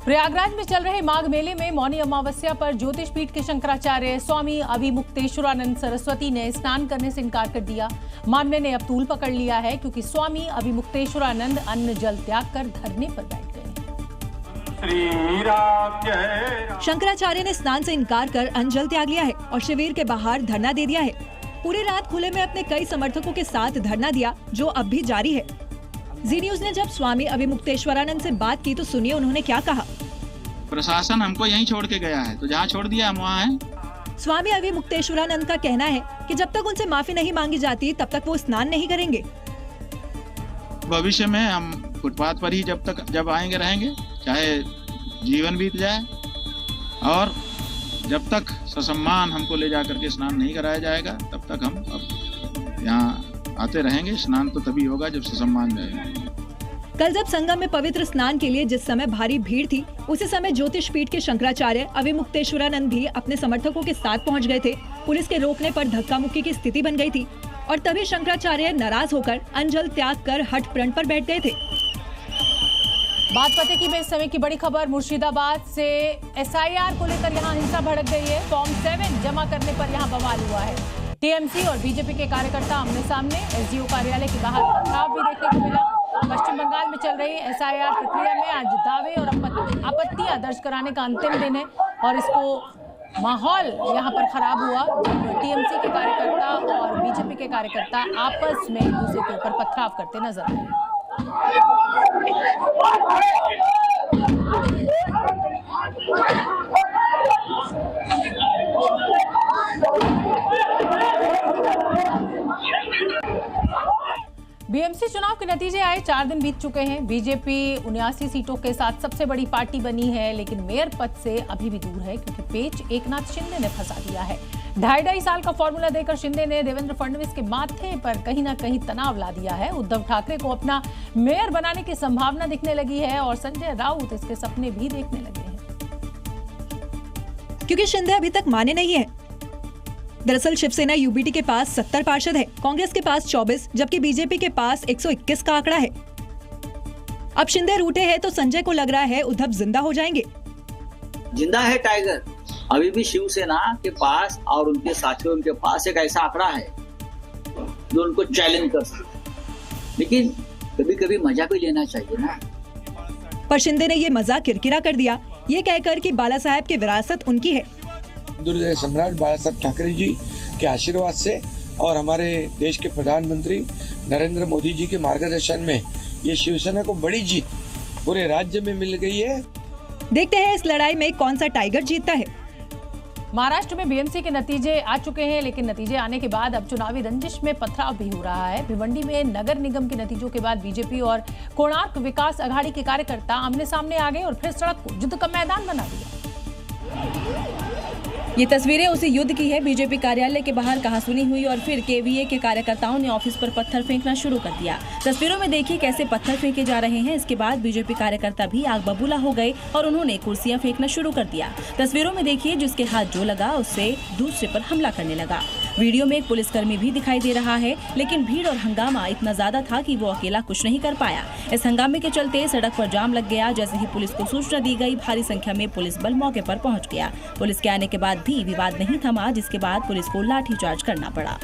प्रयागराज में चल रहे माघ मेले में मौनी अमावस्या पर ज्योतिष पीठ के शंकराचार्य स्वामी अभिमुक्तेश्वरानंद सरस्वती ने स्नान करने से इनकार कर दिया। मानवे ने अब तूल पकड़ लिया है क्योंकि स्वामी अभिमुक्तेश्वरानंद अन्न जल त्याग कर धरने पर बैठ गए। शंकराचार्य ने स्नान से इनकार कर अन्न जल त्याग लिया है और शिविर के बाहर धरना दे दिया है। पूरी रात खुले में अपने कई समर्थकों के साथ धरना दिया, जो अब भी जारी है। जी न्यूज ने जब स्वामी अभिमुक्तेश्वरानंद से बात की तो सुनिए उन्होंने क्या कहा। प्रशासन हमको यहीं छोड़ के गया है, तो जहाँ छोड़ दिया हम वहाँ हैं। स्वामी अभिमुक्तेश्वरानंद का कहना है कि जब तक उनसे माफी नहीं मांगी जाती तब तक वो स्नान नहीं करेंगे। भविष्य में हम फुटपाथ पर ही जब आएंगे रहेंगे, चाहे जीवन बीत जाए, और जब तक ससम्मान हमको ले जा करके स्नान नहीं कराया जाएगा तब तक हम अब यहाँ आते रहेंगे। स्नान तो तभी होगा जब ससम्मान जाएगा। कल जब संगम में पवित्र स्नान के लिए जिस समय भारी भीड़ थी, उसी समय ज्योतिष पीठ के शंकराचार्य अभिमुक्तेश्वरानंद भी अपने समर्थकों के साथ पहुंच गए थे। पुलिस के रोकने पर धक्का मुक्की की स्थिति बन गई थी और तभी शंकराचार्य नाराज होकर अन्न जल त्याग कर हठ प्रण पर बैठ गए थे। बात पते की में इस समय की बड़ी खबर मुर्शिदाबाद से SIR को लेकर यहाँ हिंसा भड़क गई है। फॉर्म 7 जमा करने पर यहाँ बवाल हुआ है। TMC और बीजेपी के कार्यकर्ता आमने सामने। SDO कार्यालय के बाहर पथराव भी देखने को मिला। पश्चिम बंगाल में चल रही SIR प्रक्रिया में आज दावे और आपत्तियां दर्ज कराने का अंतिम दिन है और इसको माहौल यहाँ पर खराब हुआ। TMC के कार्यकर्ता और बीजेपी के कार्यकर्ता आपस में एक दूसरे के ऊपर पथराव करते नजर आए। BMC चुनाव के नतीजे आए, 4 दिन बीत चुके हैं। बीजेपी 79 सीटों के साथ सबसे बड़ी पार्टी बनी है, लेकिन मेयर पद से अभी भी दूर है क्योंकि पेच एकनाथ शिंदे ने फंसा दिया है। 2.5 साल का फॉर्मूला देकर शिंदे ने देवेंद्र फडणवीस के माथे पर कहीं ना कहीं तनाव ला दिया है। उद्धव ठाकरे को अपना मेयर बनाने की संभावना दिखने लगी है और संजय राउत इसके सपने भी देखने लगे हैं, क्योंकि शिंदे अभी तक माने नहीं है। दरअसल शिवसेना UBT के पास 70 पार्षद है, कांग्रेस के पास 24, जबकि बीजेपी के पास 121 का आंकड़ा है। अब शिंदे रूठे हैं तो संजय को लग रहा है उद्धव जिंदा हो जाएंगे। जिंदा है टाइगर। अभी भी शिवसेना के पास और उनके साथियों के पास एक ऐसा आंकड़ा है जो उनको चैलेंज कर सकता है, लेकिन कभी कभी मजा भी लेना चाहिए ना। पर शिंदे ने ये मजाक किरकिरा कर दिया, ये कहकर कि बाला साहब की विरासत उनकी है। दुर्जय सम्राट बाला साहब ठाकरे जी के आशीर्वाद से और हमारे देश के प्रधानमंत्री नरेंद्र मोदी जी के मार्गदर्शन में ये शिवसेना को बड़ी जीत पूरे राज्य में मिल गई है। देखते हैं इस लड़ाई में कौन सा टाइगर जीतता है। महाराष्ट्र में BMC के नतीजे आ चुके हैं, लेकिन नतीजे आने के बाद अब चुनावी रंजिश में पथराव भी हो रहा है। भिवंडी में नगर निगम के नतीजों के बाद बीजेपी और कोणार्क विकास अघाड़ी के कार्यकर्ता आमने सामने आ गए और फिर सड़क को युद्ध का मैदान बना दिया। ये तस्वीरें उसी युद्ध की है। बीजेपी कार्यालय के बाहर कहासुनी हुई और फिर KVA के कार्यकर्ताओं ने ऑफिस पर पत्थर फेंकना शुरू कर दिया। तस्वीरों में देखिए कैसे पत्थर फेंके जा रहे हैं। इसके बाद बीजेपी कार्यकर्ता भी आग बबूला हो गए और उन्होंने कुर्सियां फेंकना शुरू कर दिया। तस्वीरों में देखिए जिसके हाथ जो लगा उससे दूसरे पर हमला करने लगा। वीडियो में एक पुलिसकर्मी भी दिखाई दे रहा है, लेकिन भीड़ और हंगामा इतना ज्यादा था कि वो अकेला कुछ नहीं कर पाया। इस हंगामे के चलते सड़क पर जाम लग गया। जैसे ही पुलिस को सूचना दी गई, भारी संख्या में पुलिस बल मौके पर पहुंच गया। पुलिस के आने के बाद भी विवाद नहीं थमा, जिसके बाद पुलिस को लाठीचार्ज करना पड़ा।